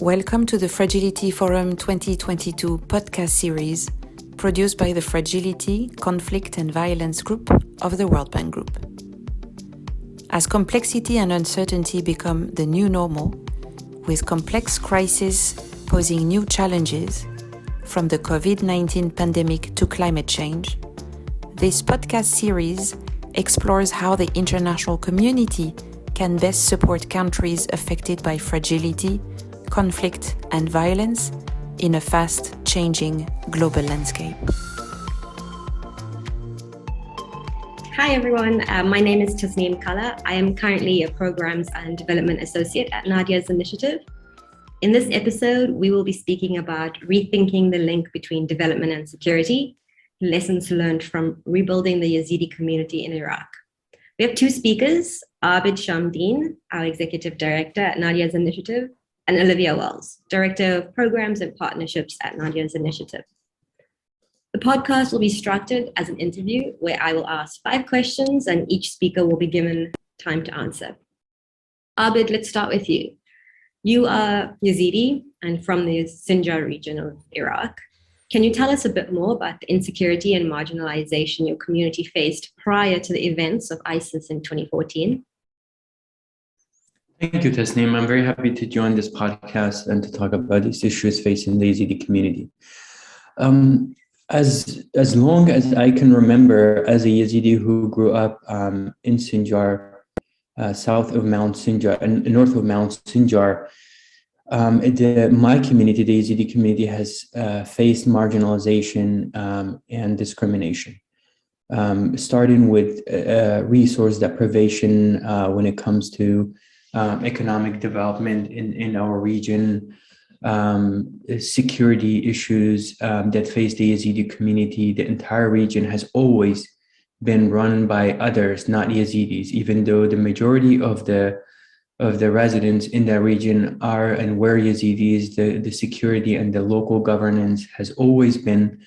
Welcome to the Fragility Forum 2022 podcast series produced by the Fragility, Conflict and Violence Group of the World Bank Group. As complexity and uncertainty become the new normal, with complex crises posing new challenges, from the COVID-19 pandemic to climate change, this podcast series explores how the international community can best support countries affected by fragility, conflict and violence in a fast-changing global landscape. Hi everyone, my name is Tasneem Kala. I am currently a Programs and Development Associate at Nadia's initiative. In this episode, we will be speaking about rethinking the link between development and security, lessons learned from rebuilding the Yazidi community in Iraq. We have two speakers, Abid Shamdeen, our Executive Director at Nadia's initiative, and Olivia Wells, Director of Programs and Partnerships at Nadia's initiative. The podcast will be structured as an interview where I will ask 5 questions and each speaker will be given time to answer. Abid, let's start with you. You are Yazidi and from the Sinjar region of Iraq. Can you tell us a bit more about the insecurity and marginalization your community faced prior to the events of ISIS in 2014? Thank you, Tasneem. I'm very happy to join this podcast and to talk about these issues facing the Yazidi community. As long as I can remember, as a Yazidi who grew up in Sinjar, south of Mount Sinjar and north of Mount Sinjar, my community, the Yazidi community, has faced marginalization and discrimination, starting with resource deprivation when it comes to economic development in our region, security issues that face the Yazidi community. The entire region has always been run by others, not Yazidis, even though the majority of the residents in that region are and were Yazidis. The security and the local governance has always been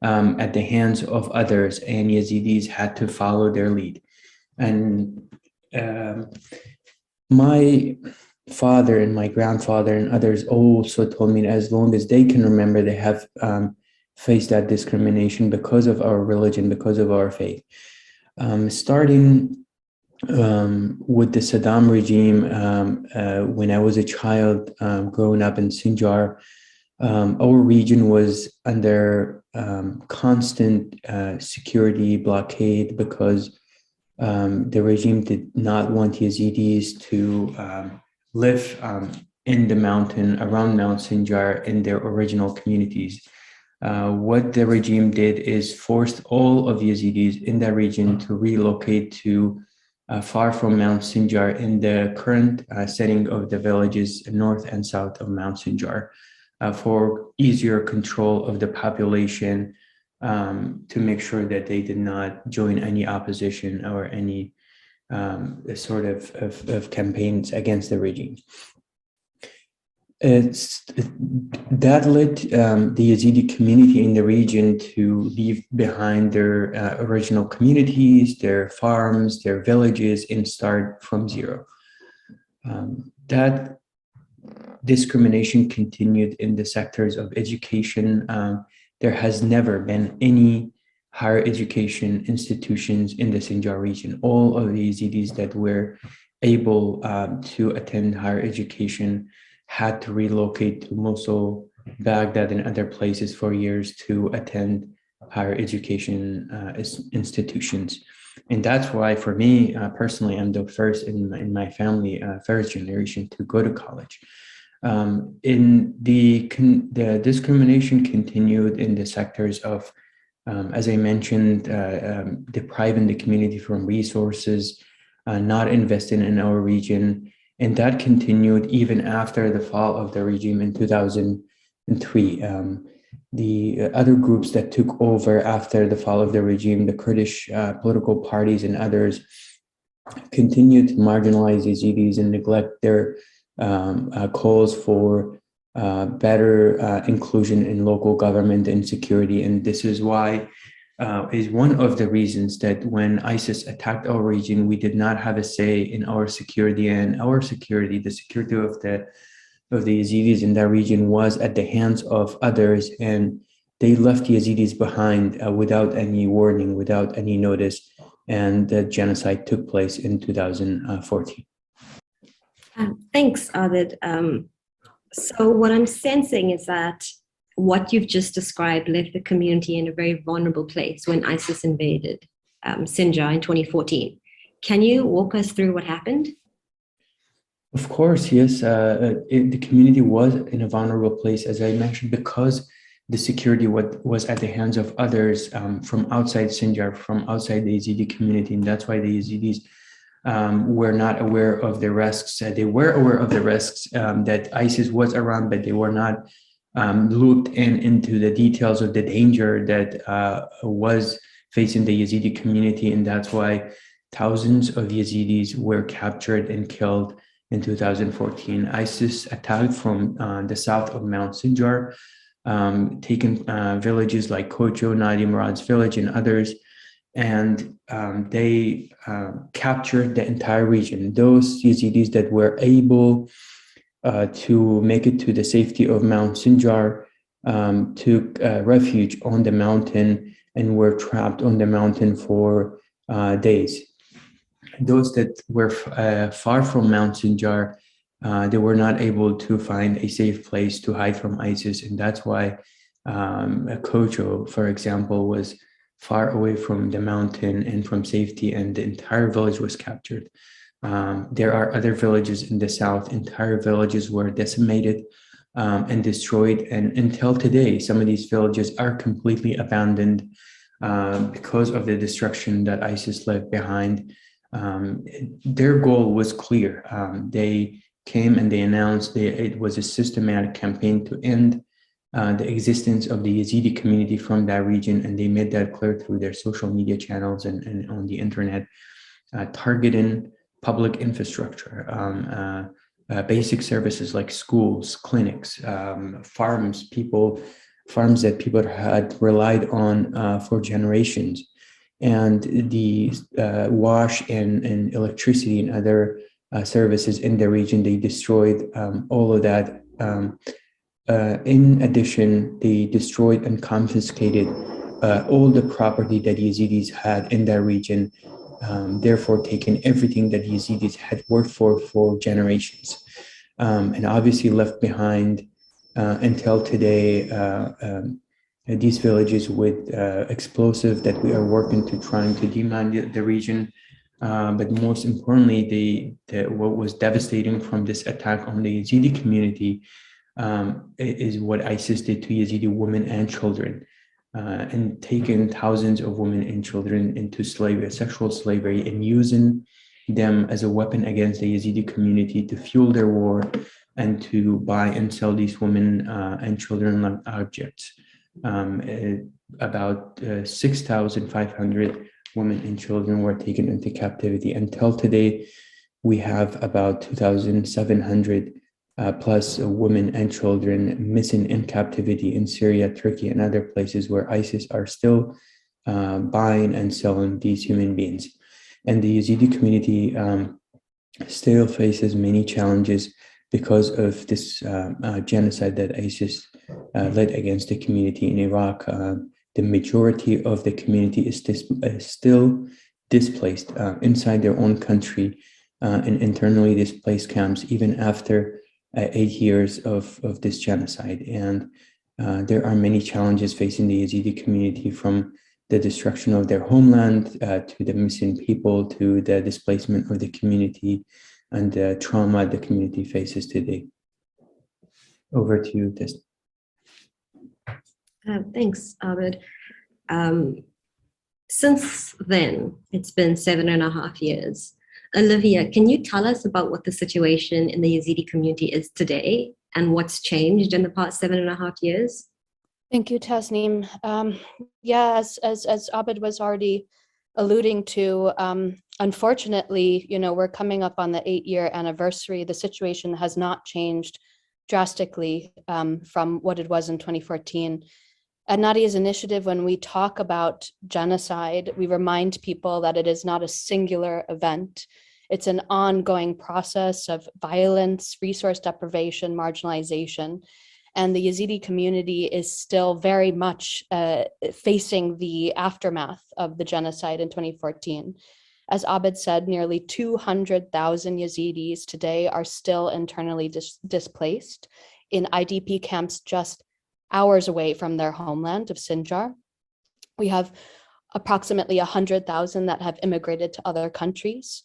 at the hands of others, and Yazidis had to follow their lead. And my father and my grandfather and others also told me that as long as they can remember, they have faced that discrimination because of our religion, because of our faith. Starting with the Saddam regime, when I was a child growing up in Sinjar, our region was under constant security blockade because the regime did not want Yazidis to live in the mountain around Mount Sinjar in their original communities. What the regime did is forced all of Yazidis in that region to relocate to far from Mount Sinjar in the current setting of the villages north and south of Mount Sinjar for easier control of the population, to make sure that they did not join any opposition or any sort of campaigns against the regime. That led the Yazidi community in the region to leave behind their original communities, their farms, their villages, and start from zero. That discrimination continued in the sectors of education. There has never been any higher education institutions in the Sinjar region. All of the Yazidis that were able to attend higher education had to relocate to Mosul, Baghdad, and other places for years to attend higher education institutions. And that's why, for me personally, I'm the first in my family, first generation to go to college. In the discrimination continued in the sectors of, as I mentioned, depriving the community from resources, not investing in our region. And that continued even after the fall of the regime in 2003. The other groups that took over after the fall of the regime, the Kurdish political parties and others, continued to marginalize Yazidis and neglect their calls for better inclusion in local government and security. And this is why is one of the reasons that when ISIS attacked our region, we did not have a say in our security, and our security, the security of the Yazidis in that region was at the hands of others, and they left Yazidis behind without any warning, without any notice, and the genocide took place in 2014. Thanks, Abid. So what I'm sensing is that what you've just described left the community in a very vulnerable place when ISIS invaded Sinjar in 2014. Can you walk us through what happened? Of course, yes. The community was in a vulnerable place, as I mentioned, because the security was at the hands of others from outside Sinjar, from outside the Yazidi community. And that's why the Yazidis were not aware of the risks. They were aware of the risks that ISIS was around, but they were not looped into the details of the danger that was facing the Yazidi community. And that's why thousands of Yazidis were captured and killed in 2014. ISIS attacked from the south of Mount Sinjar, taken villages like Kocho, Nadia Murad's village, and others, and they captured the entire region. Those Yazidis that were able to make it to the safety of Mount Sinjar took refuge on the mountain and were trapped on the mountain for days. Those that were far from Mount Sinjar, they were not able to find a safe place to hide from ISIS. And that's why Kocho, for example, was far away from the mountain and from safety, and the entire village was captured. There are other villages in the south. Entire villages were decimated and destroyed. And until today, some of these villages are completely abandoned because of the destruction that ISIS left behind. Their goal was clear. They came and they announced it was a systematic campaign to end the existence of the Yazidi community from that region, and they made that clear through their social media channels and on the internet, targeting public infrastructure, basic services like schools, clinics, farms that people had relied on for generations. And the wash and electricity and other services in the region, they destroyed all of that. In addition, they destroyed and confiscated all the property that Yazidis had in that region, therefore taking everything that Yazidis had worked for generations, and obviously left behind until today these villages with explosive that we are working to trying to demine the region. But most importantly, what was devastating from this attack on the Yazidi community is what ISIS did to Yazidi women and children, and taking thousands of women and children into slavery, sexual slavery, and using them as a weapon against the Yazidi community to fuel their war and to buy and sell these women and children like objects. About 6,500 women and children were taken into captivity. Until today, we have about 2,700 plus women and children missing in captivity in Syria, Turkey, and other places where ISIS are still buying and selling these human beings. And the Yazidi community still faces many challenges because of this genocide that ISIS led against the community in Iraq. The majority of the community is still displaced inside their own country in internally displaced camps, even after 8 years of this genocide. And there are many challenges facing the Yazidi community, from the destruction of their homeland to the missing people, to the displacement of the community and the trauma the community faces today. Over to you, Tess. Thanks, Abid. Since then, it's been 7.5 years. Olivia, can you tell us about what the situation in the Yazidi community is today and what's changed in the past 7.5 years? Thank you, Tasneem. As Abid was already alluding to, unfortunately, we're coming up on the 8-year anniversary. The situation has not changed drastically from what it was in 2014. At Nadia's initiative, when we talk about genocide, we remind people that it is not a singular event. It's an ongoing process of violence, resource deprivation, marginalization. And the Yazidi community is still very much facing the aftermath of the genocide in 2014. As Abid said, nearly 200,000 Yazidis today are still internally displaced in IDP camps just hours away from their homeland of Sinjar. We have approximately 100,000 that have immigrated to other countries.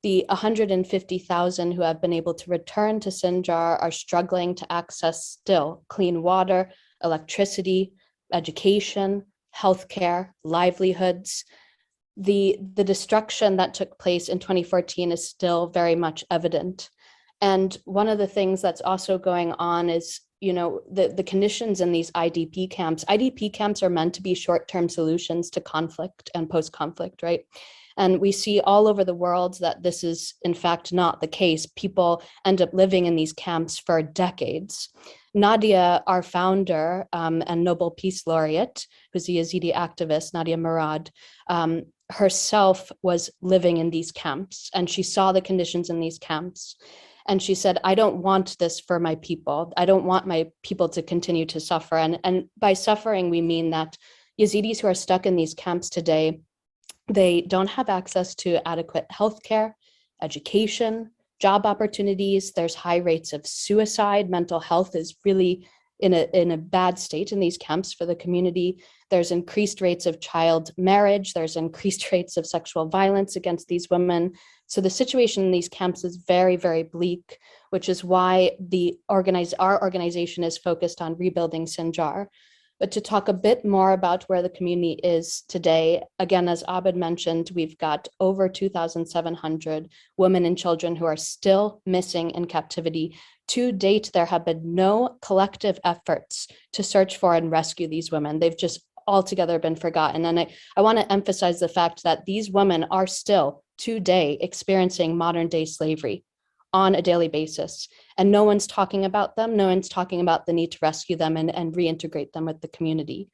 The 150,000 who have been able to return to Sinjar are struggling to access still clean water, electricity, education, healthcare, livelihoods. The destruction that took place in 2014 is still very much evident. And one of the things that's also going on is, the conditions in these IDP camps. IDP camps are meant to be short-term solutions to conflict and post-conflict, right? And we see all over the world that this is, in fact, not the case. People end up living in these camps for decades. Nadia, our founder and Nobel Peace Laureate, who's a Yazidi activist, Nadia Murad, herself was living in these camps, and she saw the conditions in these camps. And she said, I don't want this for my people. I don't want my people to continue to suffer. And by suffering, we mean that Yazidis who are stuck in these camps today, they don't have access to adequate healthcare, education, job opportunities. There's high rates of suicide. Mental health is really in a bad state in these camps for the community. There's increased rates of child marriage. There's increased rates of sexual violence against these women. So the situation in these camps is very, very bleak, which is why our organization is focused on rebuilding Sinjar. But to talk a bit more about where the community is today, again, as Abid mentioned, we've got over 2,700 women and children who are still missing in captivity. To date, there have been no collective efforts to search for and rescue these women. They've just altogether been forgotten. And I want to emphasize the fact that these women are still today experiencing modern day slavery on a daily basis. And no one's talking about them. No one's talking about the need to rescue them and reintegrate them with the community.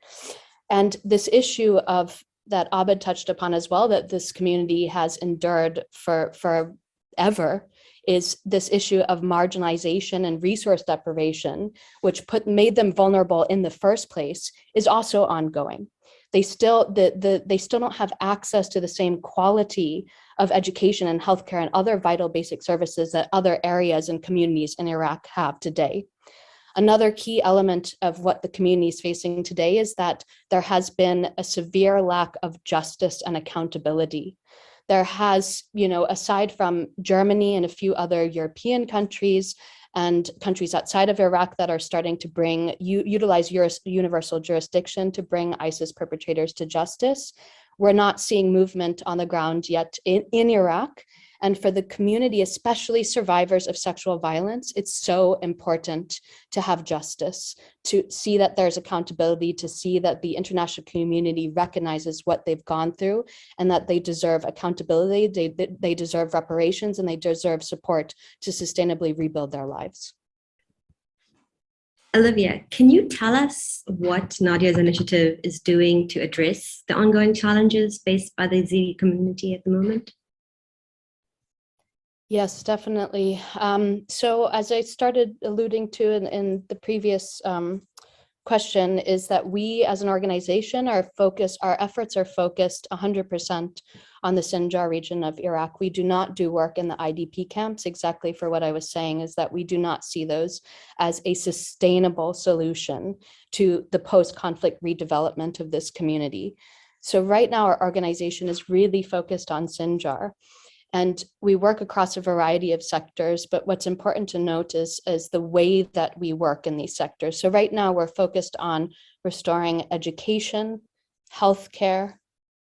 And this issue of that Abid touched upon as well, that this community has endured for forever, is this issue of marginalization and resource deprivation, which made them vulnerable in the first place, is also ongoing. They still don't have access to the same quality of education and healthcare and other vital basic services that other areas and communities in Iraq have today. Another key element of what the community is facing today is that there has been a severe lack of justice and accountability. There has, aside from Germany and a few other European countries and countries outside of Iraq that are starting to utilize universal jurisdiction to bring ISIS perpetrators to justice, we're not seeing movement on the ground yet in Iraq. And for the community, especially survivors of sexual violence, it's so important to have justice, to see that there's accountability, to see that the international community recognizes what they've gone through and that they deserve accountability, they deserve reparations, and they deserve support to sustainably rebuild their lives. Olivia, can you tell us what Nadia's initiative is doing to address the ongoing challenges faced by the Yazidi community at the moment? Yes, definitely. So as I started alluding to in the previous question, is that we as an organization our efforts are focused 100% on the Sinjar region of Iraq. We do not do work in the IDP camps, exactly for what I was saying, is that we do not see those as a sustainable solution to the post-conflict redevelopment of this community. So right now our organization is really focused on Sinjar. And we work across a variety of sectors, but what's important to note is the way that we work in these sectors. So right now we're focused on restoring education, healthcare,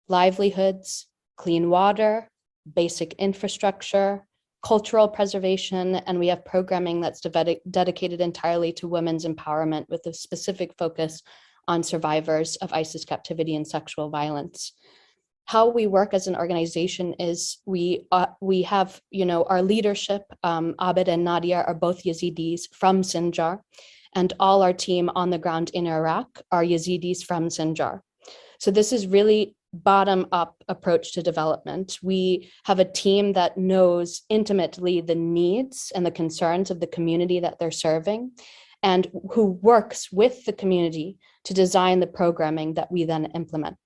livelihoods, clean water, basic infrastructure, cultural preservation, and we have programming that's dedicated entirely to women's empowerment with a specific focus on survivors of ISIS captivity and sexual violence. How we work as an organization is we have, our leadership, Abid and Nadia are both Yazidis from Sinjar, and all our team on the ground in Iraq are Yazidis from Sinjar. So this is really bottom-up approach to development. We have a team that knows intimately the needs and the concerns of the community that they're serving, and who works with the community to design the programming that we then implement.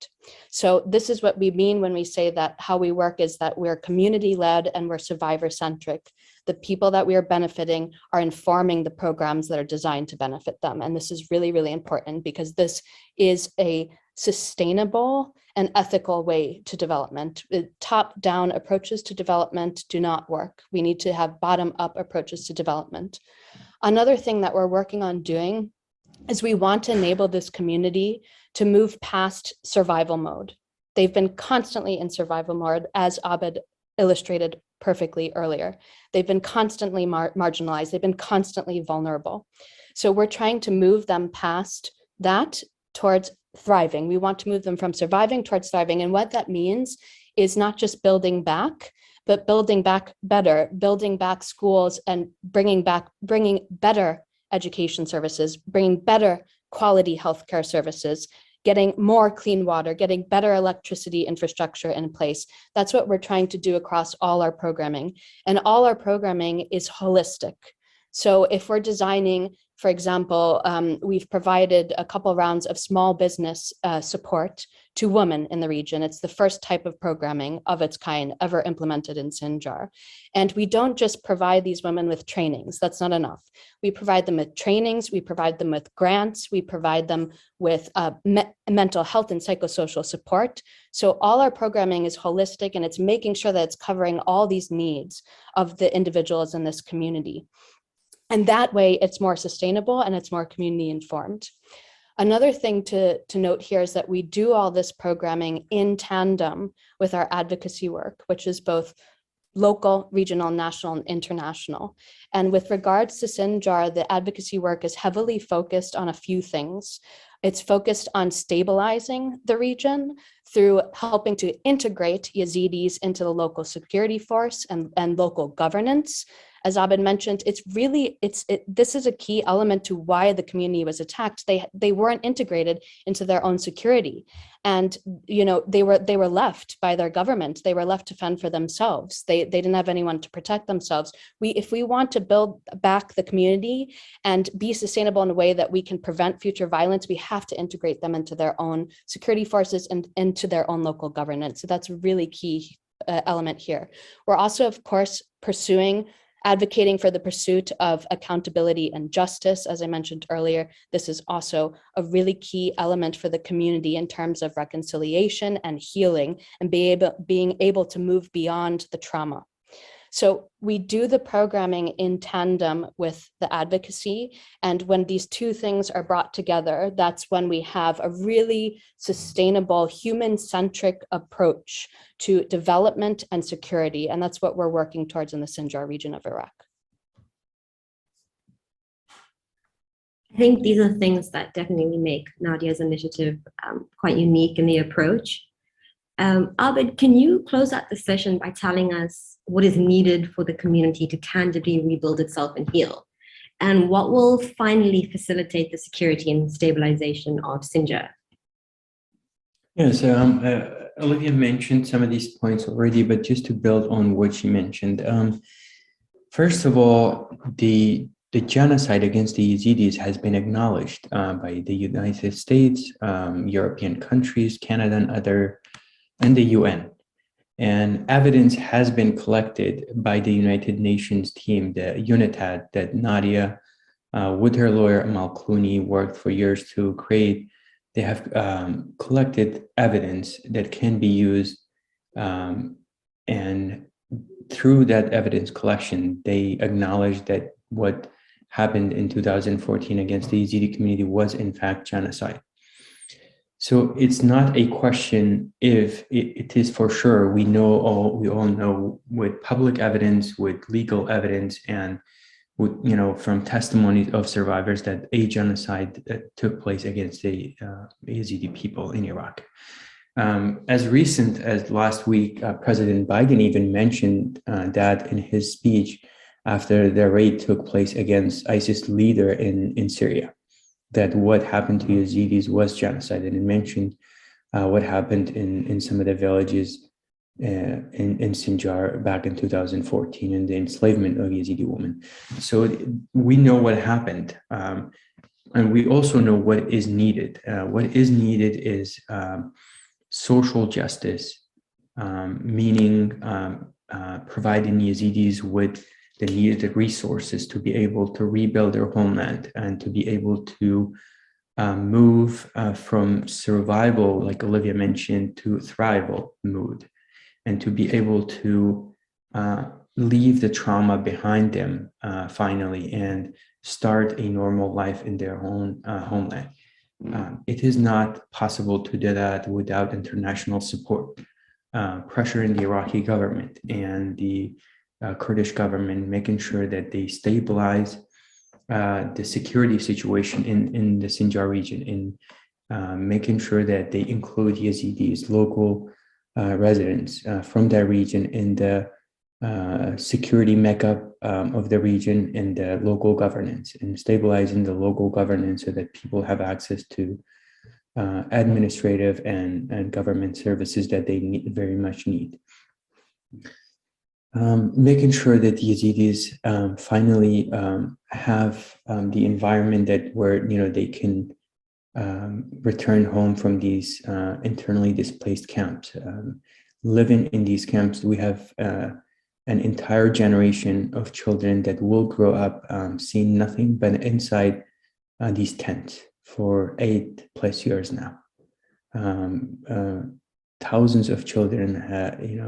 So this is what we mean when we say that how we work is that we're community-led and we're survivor-centric. The people that we are benefiting are informing the programs that are designed to benefit them. And this is really, really important, because this is a sustainable and ethical way to development. Top-down approaches to development do not work. We need to have bottom-up approaches to development. Another thing that we're working on doing is we want to enable this community to move past survival mode. They've been constantly in survival mode, as Abed illustrated perfectly earlier. They've been constantly marginalized. They've been constantly vulnerable. So we're trying to move them past that towards thriving. We want to move them from surviving towards thriving. And what that means is not just building back, but building back better, building back schools and bringing better education services, bringing better quality healthcare services, getting more clean water, getting better electricity infrastructure in place. That's what we're trying to do across all our programming. And all our programming is holistic. So if we're designing, for example, we've provided a couple rounds of small business support to women in the region. It's the first type of programming of its kind ever implemented in Sinjar. And we don't just provide these women with trainings. That's not enough. We provide them with trainings, we provide them with grants, we provide them with mental health and psychosocial support. So all our programming is holistic, and it's making sure that it's covering all these needs of the individuals in this community. And that way it's more sustainable and it's more community informed. Another thing to note here is that we do all this programming in tandem with our advocacy work, which is both local, regional, national, and international. And with regards to Sinjar, the advocacy work is heavily focused on a few things. It's focused on stabilizing the region through helping to integrate Yazidis into the local security force and local governance. As Abed mentioned, this is a key element to why the community was attacked. They weren't integrated into their own security, and they were left by their government. They were left to fend for themselves. They didn't have anyone to protect themselves. If we want to build back the community and be sustainable in a way that we can prevent future violence, we have to integrate them into their own security forces and into their own local governance. So that's a really key element here. We're also, of course, advocating for the pursuit of accountability and justice. As I mentioned earlier, this is also a really key element for the community in terms of reconciliation and healing, and being able to move beyond the trauma. So we do the programming in tandem with the advocacy. And when these two things are brought together, that's when we have a really sustainable, human-centric approach to development and security. And that's what we're working towards in the Sinjar region of Iraq. I think these are things that definitely make Nadia's initiative quite unique in the approach. Abed, can you close out the session by telling us what is needed for the community to tangibly rebuild itself and heal? And what will finally facilitate the security and stabilization of Sinjar? Yes, Olivia mentioned some of these points already, but just to build on what she mentioned. First of all, the genocide against the Yazidis has been acknowledged by the United States, European countries, Canada, and the UN. And evidence has been collected by the United Nations team, the UNITAD, that Nadia, with her lawyer Amal Clooney, worked for years to create. They have collected evidence that can be used, and through that evidence collection, they acknowledge that what happened in 2014 against the Yazidi community was in fact genocide. So it's not a question if it is for sure. We all know with public evidence, with legal evidence, and with, from testimonies of survivors that a genocide took place against the Yazidi people in Iraq. As recent as last week, President Biden even mentioned that in his speech after the raid took place against ISIS leader in Syria, that what happened to Yazidis was genocide. And it mentioned what happened in some of the villages in Sinjar back in 2014 and the enslavement of Yazidi women. So we know what happened. And we also know what is needed. What is needed is social justice, meaning providing Yazidis with the needed resources to be able to rebuild their homeland and to be able to move from survival, like Olivia mentioned, to thrival mood, and to be able to leave the trauma behind them finally and start a normal life in their own homeland. It is not possible to do that without international support. Pressure in the Iraqi government and the Kurdish government, making sure that they stabilize the security situation in the Sinjar region, in making sure that they include Yazidis, local residents from that region in the security makeup of the region and the local governance, and stabilizing the local governance so that people have access to administrative and government services that they very much need. Making sure that the Yazidis finally have the environment where they can return home from these internally displaced camps. Living in these camps, we have an entire generation of children that will grow up seeing nothing but inside these tents for 8+ years now. Thousands of children,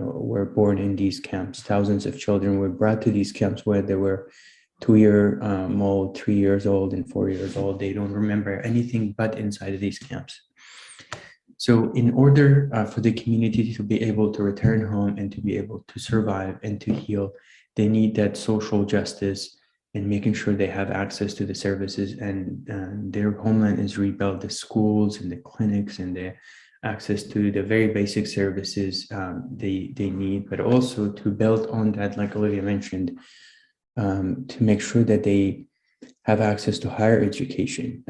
were born in these camps. Thousands of children were brought to these camps where they were 2-year-old, 3 years old, and 4 years old. They don't remember anything but inside of these camps. So in order for the community to be able to return home and to be able to survive and to heal, they need that social justice and making sure they have access to the services and their homeland is rebuilt, the schools and the clinics and the access to the very basic services they need, but also to build on that, like Olivia mentioned, to make sure that they have access to higher education,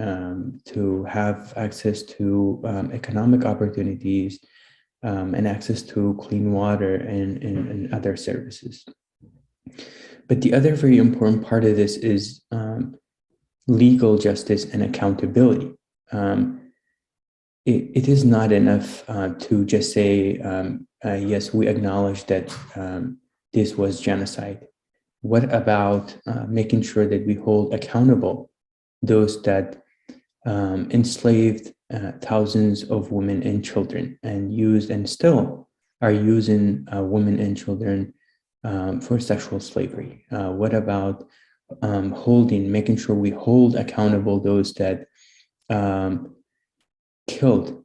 to have access to economic opportunities, and access to clean water and other services. But the other very important part of this is legal justice and accountability. It is not enough to just say, yes, we acknowledge that this was genocide. What about making sure that we hold accountable those that enslaved thousands of women and children and used and still are using women and children for sexual slavery? What about making sure we hold accountable those that killed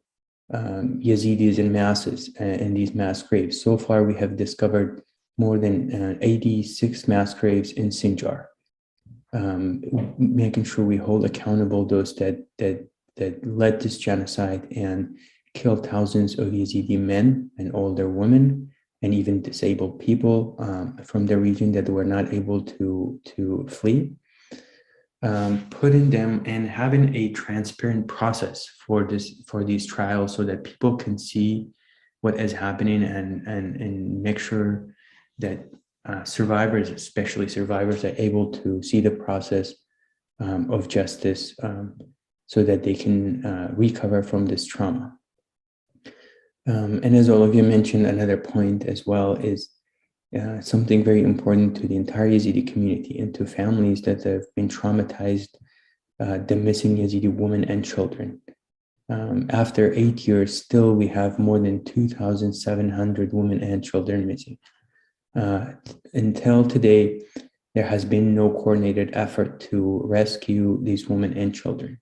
Yazidis in masses in these mass graves? So far, we have discovered more than 86 mass graves in Sinjar. Making sure we hold accountable those that led this genocide and killed thousands of Yazidi men and older women and even disabled people from the region that were not able to flee. Putting them and having a transparent process for these trials so that people can see what is happening and make sure that survivors, especially survivors, are able to see the process of justice so that they can recover from this trauma. And as Olivia mentioned, another point as well is something very important to the entire Yazidi community and to families that have been traumatized, the missing Yazidi women and children. After 8 years, still we have more than 2,700 women and children missing. Until today, there has been no coordinated effort to rescue these women and children.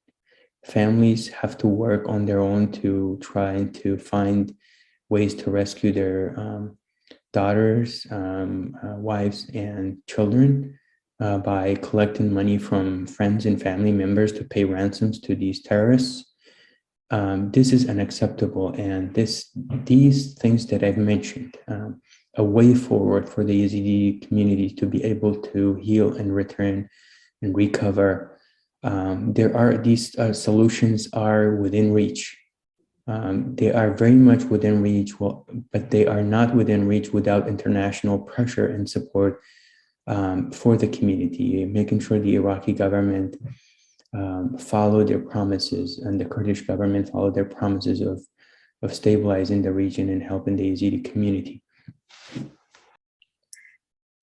Families have to work on their own to try to find ways to rescue their daughters, wives, and children by collecting money from friends and family members to pay ransoms to these terrorists. This is unacceptable, and these things that I've mentioned, a way forward for the Yazidi community to be able to heal and return and recover. These solutions are within reach. They are very much within reach, but they are not within reach without international pressure and support for the community, making sure the Iraqi government follow their promises and the Kurdish government follow their promises of stabilizing the region and helping the Yazidi community.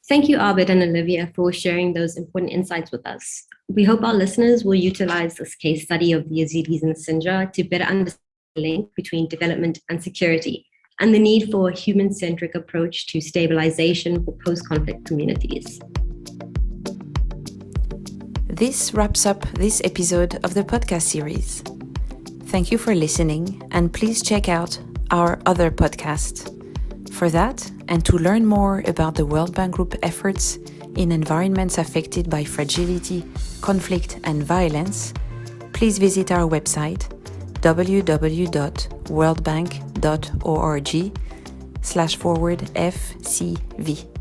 Thank you, Abid and Olivia, for sharing those important insights with us. We hope our listeners will utilize this case study of the Yazidis in Sinjar to better understand the link between development and security and the need for a human-centric approach to stabilization for post-conflict communities. This wraps up this episode of the podcast series. Thank you for listening, and please check out our other podcasts. For that, and to learn more about the World Bank Group efforts in environments affected by fragility, conflict, and violence, please visit our website www.worldbank.org/FCV.